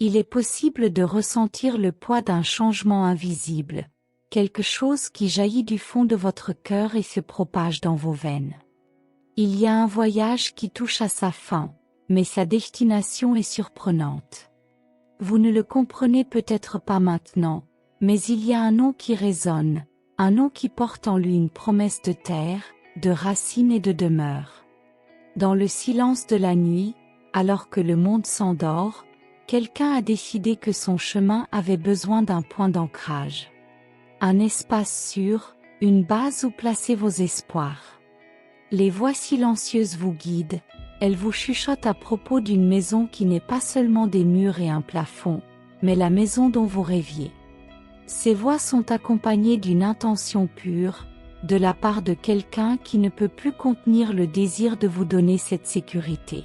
Il est possible de ressentir le poids d'un changement invisible, quelque chose qui jaillit du fond de votre cœur et se propage dans vos veines. Il y a un voyage qui touche à sa fin, mais sa destination est surprenante. Vous ne le comprenez peut-être pas maintenant, mais il y a un nom qui résonne, un nom qui porte en lui une promesse de terre, de racines et de demeure. Dans le silence de la nuit, alors que le monde s'endort, quelqu'un a décidé que son chemin avait besoin d'un point d'ancrage. Un espace sûr, une base où placer vos espoirs. Les voix silencieuses vous guident, elles vous chuchotent à propos d'une maison qui n'est pas seulement des murs et un plafond, mais la maison dont vous rêviez. Ces voix sont accompagnées d'une intention pure, de la part de quelqu'un qui ne peut plus contenir le désir de vous donner cette sécurité.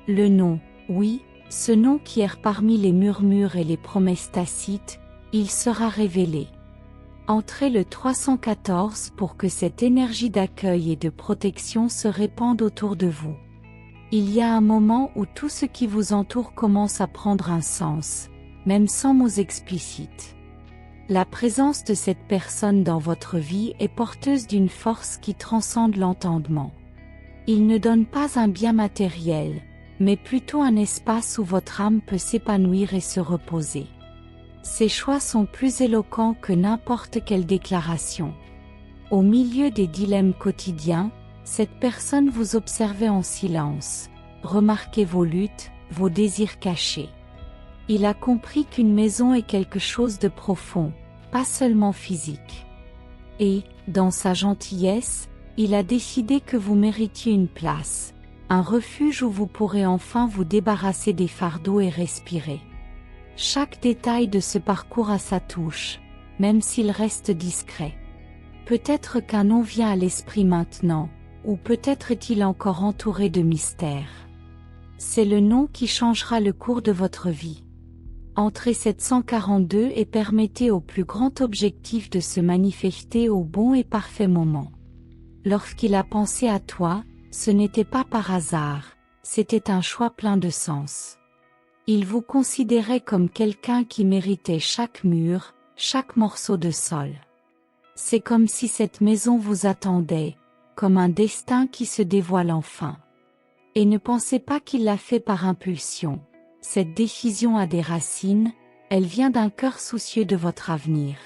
Le nom, oui, ce nom qui erre parmi les murmures et les promesses tacites, il sera révélé. Entrez le 314 pour que cette énergie d'accueil et de protection se répande autour de vous. Il y a un moment où tout ce qui vous entoure commence à prendre un sens, même sans mots explicites. La présence de cette personne dans votre vie est porteuse d'une force qui transcende l'entendement. Il ne donne pas un bien matériel, mais plutôt un espace où votre âme peut s'épanouir et se reposer. Ces choix sont plus éloquents que n'importe quelle déclaration. Au milieu des dilemmes quotidiens, cette personne vous observait en silence, remarquait vos luttes, vos désirs cachés. Il a compris qu'une maison est quelque chose de profond, pas seulement physique. Et, dans sa gentillesse, il a décidé que vous méritiez une place, un refuge où vous pourrez enfin vous débarrasser des fardeaux et respirer. Chaque détail de ce parcours a sa touche, même s'il reste discret. Peut-être qu'un nom vient à l'esprit maintenant, ou peut-être est-il encore entouré de mystères. C'est le nom qui changera le cours de votre vie. Entrez 742 et permettez au plus grand objectif de se manifester au bon et parfait moment. Lorsqu'il a pensé à toi, ce n'était pas par hasard, c'était un choix plein de sens. Il vous considérait comme quelqu'un qui méritait chaque mur, chaque morceau de sol. C'est comme si cette maison vous attendait, comme un destin qui se dévoile enfin. Et ne pensez pas qu'il l'a fait par impulsion. Cette décision a des racines, elle vient d'un cœur soucieux de votre avenir.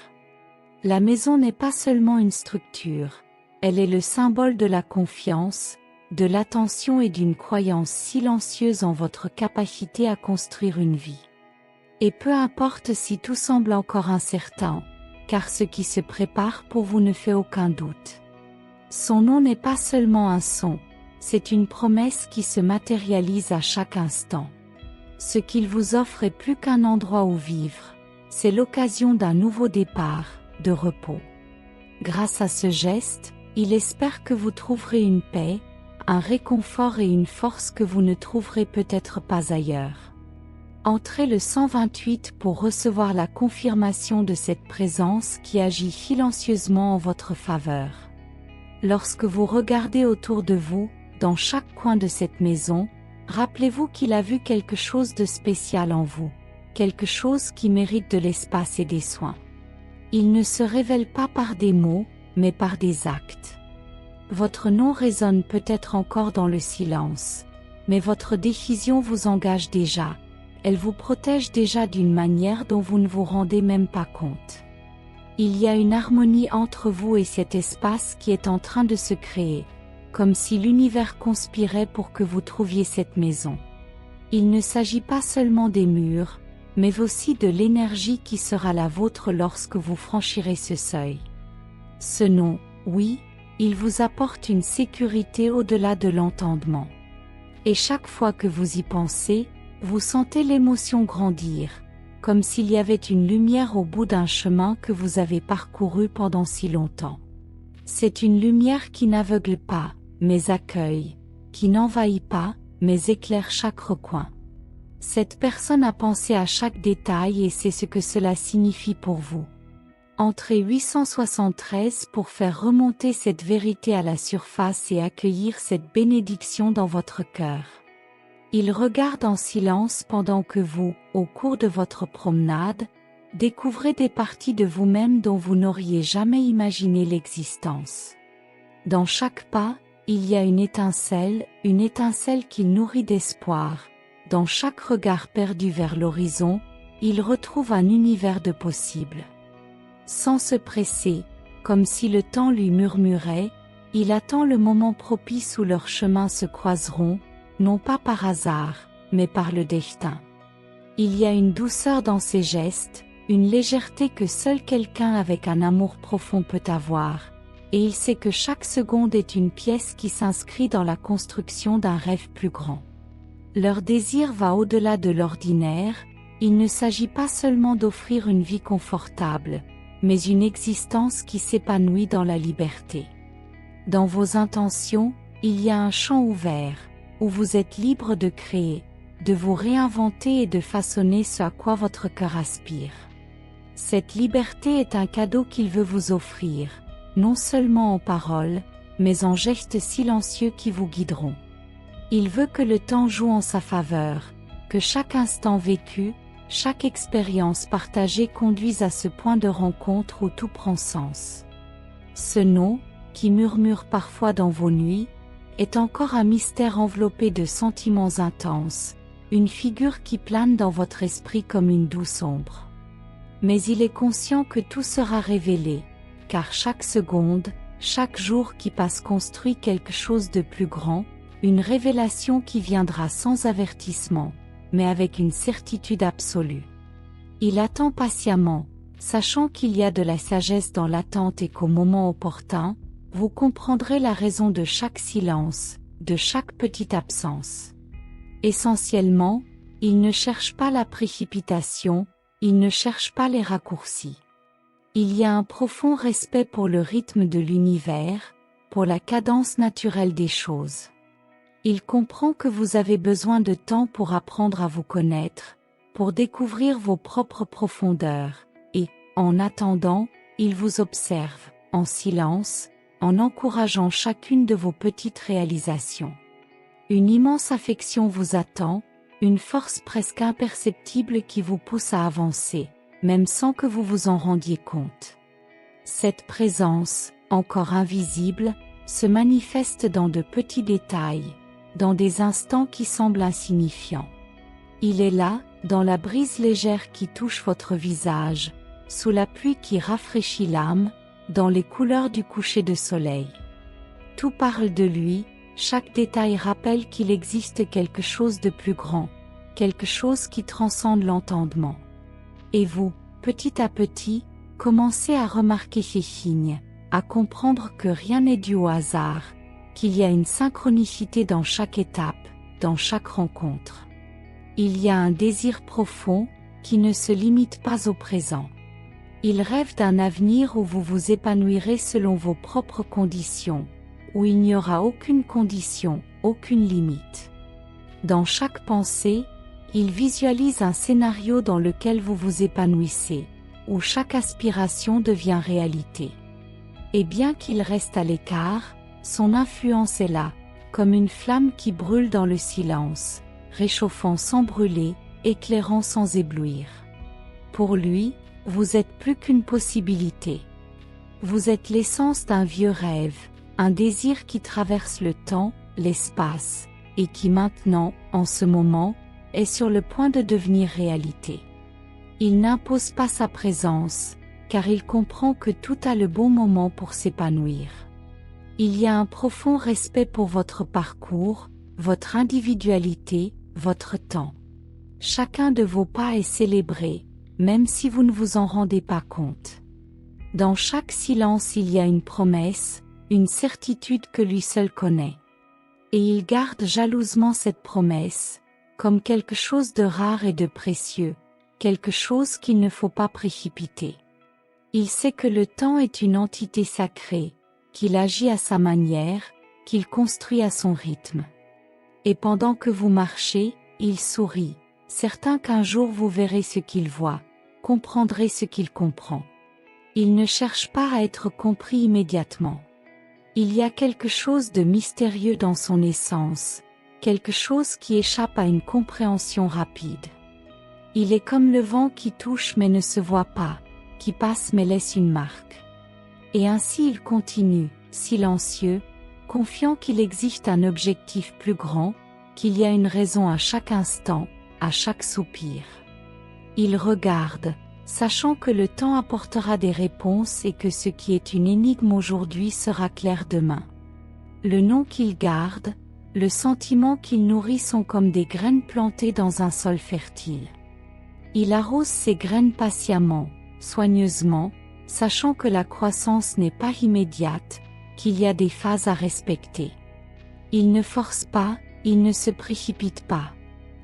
La maison n'est pas seulement une structure, elle est le symbole de la confiance, de l'attention et d'une croyance silencieuse en votre capacité à construire une vie. Et peu importe si tout semble encore incertain, car ce qui se prépare pour vous ne fait aucun doute. Son nom n'est pas seulement un son, c'est une promesse qui se matérialise à chaque instant. Ce qu'il vous offre est plus qu'un endroit où vivre, c'est l'occasion d'un nouveau départ, de repos. Grâce à ce geste, il espère que vous trouverez une paix, un réconfort et une force que vous ne trouverez peut-être pas ailleurs. Entrez le 128 pour recevoir la confirmation de cette présence qui agit silencieusement en votre faveur. Lorsque vous regardez autour de vous, dans chaque coin de cette maison, rappelez-vous qu'il a vu quelque chose de spécial en vous, quelque chose qui mérite de l'espace et des soins. Il ne se révèle pas par des mots, mais par des actes. Votre nom résonne peut-être encore dans le silence, mais votre décision vous engage déjà, elle vous protège déjà d'une manière dont vous ne vous rendez même pas compte. Il y a une harmonie entre vous et cet espace qui est en train de se créer, comme si l'univers conspirait pour que vous trouviez cette maison. Il ne s'agit pas seulement des murs, mais aussi de l'énergie qui sera la vôtre lorsque vous franchirez ce seuil. Ce nom, oui, il vous apporte une sécurité au-delà de l'entendement. Et chaque fois que vous y pensez, vous sentez l'émotion grandir, comme s'il y avait une lumière au bout d'un chemin que vous avez parcouru pendant si longtemps. C'est une lumière qui n'aveugle pas, mais accueille, qui n'envahit pas, mais éclaire chaque recoin. Cette personne a pensé à chaque détail et sait ce que cela signifie pour vous. Entrez 873 pour faire remonter cette vérité à la surface et accueillir cette bénédiction dans votre cœur. Il regarde en silence pendant que vous, au cours de votre promenade, découvrez des parties de vous-même dont vous n'auriez jamais imaginé l'existence. Dans chaque pas, il y a une étincelle qu'il nourrit d'espoir. Dans chaque regard perdu vers l'horizon, il retrouve un univers de possibles. Sans se presser, comme si le temps lui murmurait, il attend le moment propice où leurs chemins se croiseront, non pas par hasard, mais par le destin. Il y a une douceur dans ses gestes, une légèreté que seul quelqu'un avec un amour profond peut avoir, et il sait que chaque seconde est une pièce qui s'inscrit dans la construction d'un rêve plus grand. Leur désir va au-delà de l'ordinaire, il ne s'agit pas seulement d'offrir une vie confortable, mais une existence qui s'épanouit dans la liberté. Dans vos intentions, il y a un champ ouvert, où vous êtes libre de créer, de vous réinventer et de façonner ce à quoi votre cœur aspire. Cette liberté est un cadeau qu'il veut vous offrir, non seulement en paroles, mais en gestes silencieux qui vous guideront. Il veut que le temps joue en sa faveur, que chaque instant vécu, chaque expérience partagée conduise à ce point de rencontre où tout prend sens. Ce nom, qui murmure parfois dans vos nuits, est encore un mystère enveloppé de sentiments intenses, une figure qui plane dans votre esprit comme une douce ombre. Mais il est conscient que tout sera révélé, car chaque seconde, chaque jour qui passe construit quelque chose de plus grand, une révélation qui viendra sans avertissement, mais avec une certitude absolue. Il attend patiemment, sachant qu'il y a de la sagesse dans l'attente et qu'au moment opportun, vous comprendrez la raison de chaque silence, de chaque petite absence. Essentiellement, il ne cherche pas la précipitation, il ne cherche pas les raccourcis. Il y a un profond respect pour le rythme de l'univers, pour la cadence naturelle des choses. Il comprend que vous avez besoin de temps pour apprendre à vous connaître, pour découvrir vos propres profondeurs, et, en attendant, il vous observe, en silence, en encourageant chacune de vos petites réalisations. Une immense affection vous attend, une force presque imperceptible qui vous pousse à avancer, même sans que vous vous en rendiez compte. Cette présence, encore invisible, se manifeste dans de petits détails, dans des instants qui semblent insignifiants. Il est là, dans la brise légère qui touche votre visage, sous la pluie qui rafraîchit l'âme, dans les couleurs du coucher de soleil. Tout parle de lui, chaque détail rappelle qu'il existe quelque chose de plus grand, quelque chose qui transcende l'entendement. Et vous, petit à petit, commencez à remarquer ces signes, à comprendre que rien n'est dû au hasard, qu'il y a une synchronicité dans chaque étape, dans chaque rencontre. Il y a un désir profond, qui ne se limite pas au présent. Il rêve d'un avenir où vous vous épanouirez selon vos propres conditions, où il n'y aura aucune condition, aucune limite. Dans chaque pensée, il visualise un scénario dans lequel vous vous épanouissez, où chaque aspiration devient réalité. Et bien qu'il reste à l'écart, son influence est là, comme une flamme qui brûle dans le silence, réchauffant sans brûler, éclairant sans éblouir. Pour lui, vous êtes plus qu'une possibilité. Vous êtes l'essence d'un vieux rêve, un désir qui traverse le temps, l'espace, et qui maintenant, en ce moment, est sur le point de devenir réalité. Il n'impose pas sa présence, car il comprend que tout a le bon moment pour s'épanouir. Il y a un profond respect pour votre parcours, votre individualité, votre temps. Chacun de vos pas est célébré, même si vous ne vous en rendez pas compte. Dans chaque silence il y a une promesse, une certitude que lui seul connaît. Et il garde jalousement cette promesse, comme quelque chose de rare et de précieux, quelque chose qu'il ne faut pas précipiter. Il sait que le temps est une entité sacrée, qu'il agit à sa manière, qu'il construit à son rythme. Et pendant que vous marchez, il sourit, certain qu'un jour vous verrez ce qu'il voit, comprendrez ce qu'il comprend. Il ne cherche pas à être compris immédiatement. Il y a quelque chose de mystérieux dans son essence, quelque chose qui échappe à une compréhension rapide. Il est comme le vent qui touche mais ne se voit pas, qui passe mais laisse une marque. Et ainsi il continue, silencieux, confiant qu'il existe un objectif plus grand, qu'il y a une raison à chaque instant, à chaque soupir. Il regarde, sachant que le temps apportera des réponses et que ce qui est une énigme aujourd'hui sera clair demain. Le nom qu'il garde, le sentiment qu'il nourrit sont comme des graines plantées dans un sol fertile. Il arrose ces graines patiemment, soigneusement, sachant que la croissance n'est pas immédiate, qu'il y a des phases à respecter. Il ne force pas, il ne se précipite pas.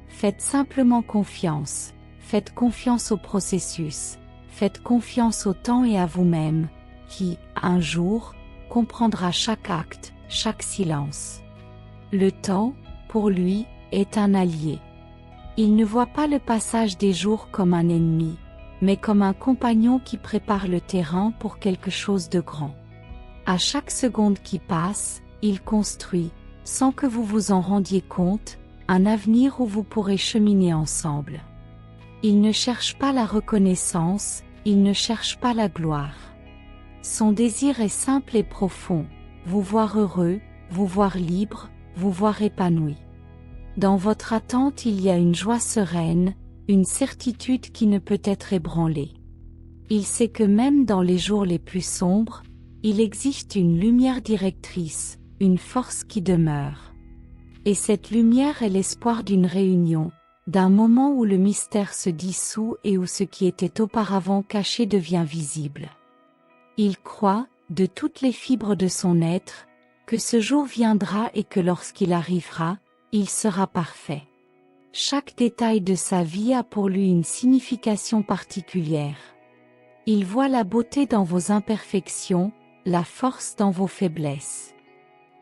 Faites simplement confiance, faites confiance au processus, faites confiance au temps et à vous-même, qui, un jour, comprendra chaque acte, chaque silence. Le temps, pour lui, est un allié. Il ne voit pas le passage des jours comme un ennemi, mais comme un compagnon qui prépare le terrain pour quelque chose de grand. À chaque seconde qui passe, il construit, sans que vous vous en rendiez compte, un avenir où vous pourrez cheminer ensemble. Il ne cherche pas la reconnaissance, il ne cherche pas la gloire. Son désir est simple et profond, vous voir heureux, vous voir libre, vous voir épanoui. Dans votre attente il y a une joie sereine, une certitude qui ne peut être ébranlée. Il sait que même dans les jours les plus sombres, il existe une lumière directrice, une force qui demeure. Et cette lumière est l'espoir d'une réunion, d'un moment où le mystère se dissout et où ce qui était auparavant caché devient visible. Il croit, de toutes les fibres de son être, que ce jour viendra et que lorsqu'il arrivera, il sera parfait. Chaque détail de sa vie a pour lui une signification particulière. Il voit la beauté dans vos imperfections, la force dans vos faiblesses.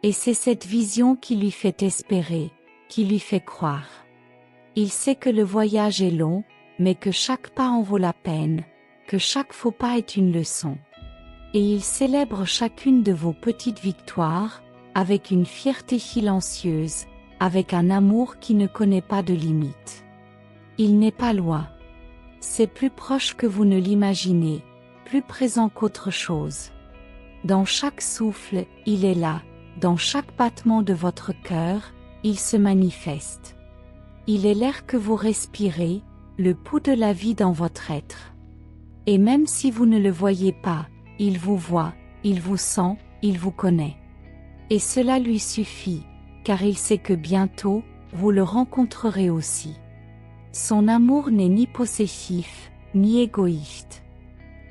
Et c'est cette vision qui lui fait espérer, qui lui fait croire. Il sait que le voyage est long, mais que chaque pas en vaut la peine, que chaque faux pas est une leçon. Et il célèbre chacune de vos petites victoires, avec une fierté silencieuse, avec un amour qui ne connaît pas de limites. Il n'est pas loin. C'est plus proche que vous ne l'imaginez, plus présent qu'autre chose. Dans chaque souffle, il est là, dans chaque battement de votre cœur, il se manifeste. Il est l'air que vous respirez, le pouls de la vie dans votre être. Et même si vous ne le voyez pas, il vous voit, il vous sent, il vous connaît. Et cela lui suffit, car il sait que bientôt, vous le rencontrerez aussi. Son amour n'est ni possessif, ni égoïste.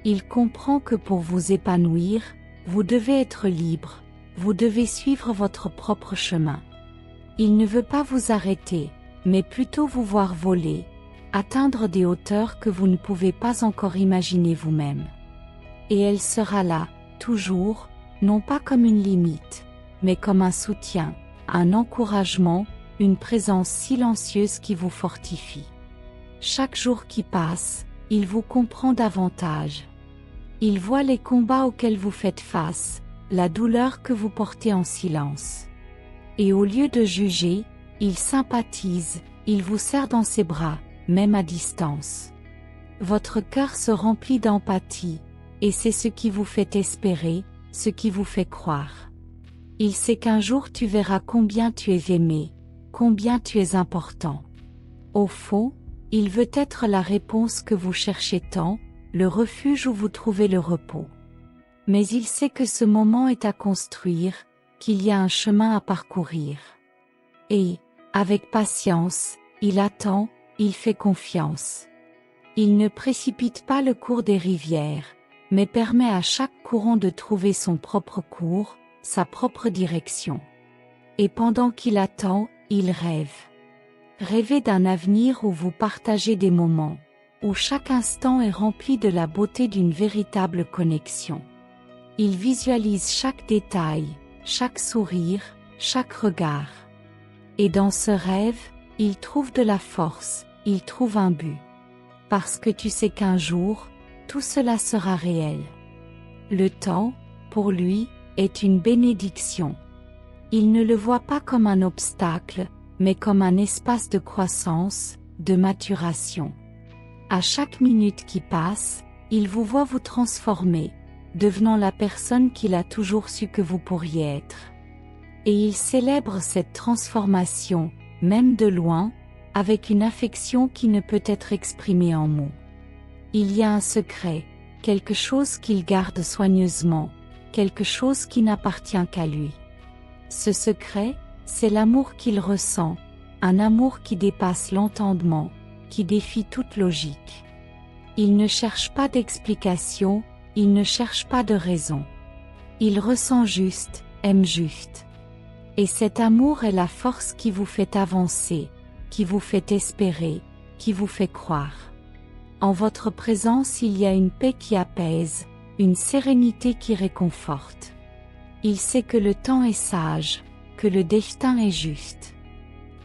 Il comprend que pour vous épanouir, vous devez être libre, vous devez suivre votre propre chemin. Il ne veut pas vous arrêter, mais plutôt vous voir voler, atteindre des hauteurs que vous ne pouvez pas encore imaginer vous-même. Et elle sera là, toujours, non pas comme une limite, mais comme un soutien, un encouragement, une présence silencieuse qui vous fortifie. Chaque jour qui passe, il vous comprend davantage. Il voit les combats auxquels vous faites face, la douleur que vous portez en silence. Et au lieu de juger, il sympathise, il vous serre dans ses bras, même à distance. Votre cœur se remplit d'empathie, et c'est ce qui vous fait espérer, ce qui vous fait croire. Il sait qu'un jour tu verras combien tu es aimé, combien tu es important. Au fond, il veut être la réponse que vous cherchez tant, le refuge où vous trouvez le repos. Mais il sait que ce moment est à construire, qu'il y a un chemin à parcourir. Et, avec patience, il attend, il fait confiance. Il ne précipite pas le cours des rivières, mais permet à chaque courant de trouver son propre cours, sa propre direction. Et pendant qu'il attend, il rêve. Rêvez d'un avenir où vous partagez des moments, où chaque instant est rempli de la beauté d'une véritable connexion. Il visualise chaque détail, chaque sourire, chaque regard. Et dans ce rêve, il trouve de la force, il trouve un but. Parce que tu sais qu'un jour, tout cela sera réel. Le temps, pour lui, est une bénédiction. Il ne le voit pas comme un obstacle, mais comme un espace de croissance, de maturation. À chaque minute qui passe, il vous voit vous transformer, devenant la personne qu'il a toujours su que vous pourriez être. Et il célèbre cette transformation, même de loin, avec une affection qui ne peut être exprimée en mots. Il y a un secret, quelque chose qu'il garde soigneusement, quelque chose qui n'appartient qu'à lui. Ce secret, c'est l'amour qu'il ressent, un amour qui dépasse l'entendement, qui défie toute logique. Il ne cherche pas d'explication, il ne cherche pas de raison. Il ressent juste, aime juste. Et cet amour est la force qui vous fait avancer, qui vous fait espérer, qui vous fait croire. En votre présence il y a une paix qui apaise, une sérénité qui réconforte. Il sait que le temps est sage, que le destin est juste.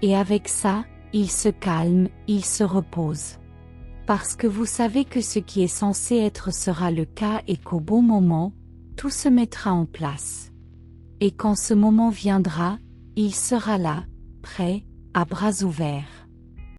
Et avec ça, il se calme, il se repose. Parce que vous savez que ce qui est censé être sera le cas et qu'au bon moment, tout se mettra en place. Et quand ce moment viendra, il sera là, prêt, à bras ouverts.